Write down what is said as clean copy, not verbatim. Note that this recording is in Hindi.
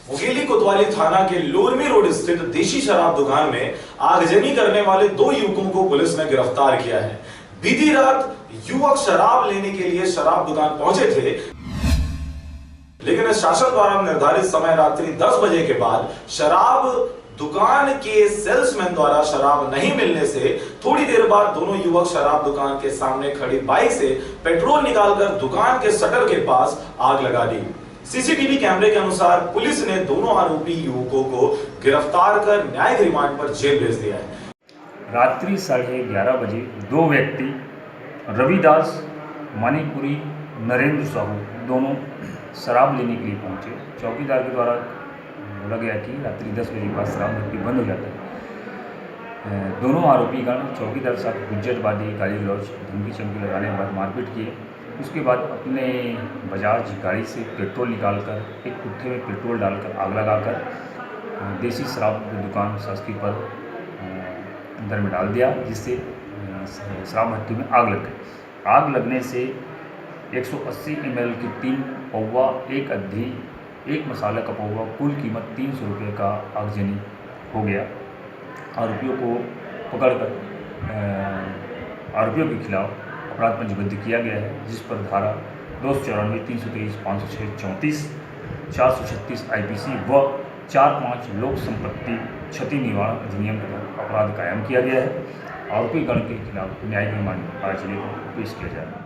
मुंगेली कोतवाली थाना के लोरमी रोड स्थित देशी शराब दुकान में आगजनी करने वाले 2 युवकों को पुलिस ने गिरफ्तार किया है। बीती रात युवक शराब लेने के लिए शराब दुकान पहुंचे थे, लेकिन शासन द्वारा निर्धारित समय रात्रि 10 बजे के बाद शराब दुकान के सेल्समैन द्वारा शराब नहीं मिलने से थोड़ी देर बाद दोनों युवक शराब दुकान के सामने खड़ी बाइक से पेट्रोल निकालकर दुकान के शटर के पास आग लगा दी। सीसीटीवी कैमरे के अनुसार पुलिस ने दोनों आरोपी युवकों को गिरफ्तार कर न्यायिक रिमांड पर जेल भेज दिया है। रात्रि 11:30 बजे 2 व्यक्ति रविदास मणिपुरी नरेंद्र साहू दोनों शराब लेने के लिए पहुंचे। चौकीदार के द्वारा बोला गया कि रात्रि 10 बजे के बाद शराब भट्टी बंद हो जाता है। दोनों आरोपीगण चौकीदार साहब गुज्जरवादी गाली गलौज धमकी चमकी लगाने के बाद मारपीट किए। उसके बाद अपने बजाज गाड़ी से पेट्रोल निकालकर एक कुट्ठे में पेट्रोल डालकर आग लगाकर देसी शराब की दुकान शासकीय पर अंदर में डाल दिया, जिससे शराब भट्टी में आग लग गई। आग लगने से 180 ml की 3 पौवा, 1 अद्धी, 1 मसाला का पौवा, कुल कीमत 300 रुपये का आगजनी हो गया। आरोपियों को पकड़कर आरोपियों के खिलाफ अपराध पंजीबद्ध किया गया है, जिस पर धारा 294, 323, 506, 34, 436 IPC व 45 लोक संपत्ति क्षति निवारण अधिनियम के तहत अपराध कायम किया गया है। आरोपी गण के खिलाफ न्यायिक रिमांड आज पेश किया जाएगा।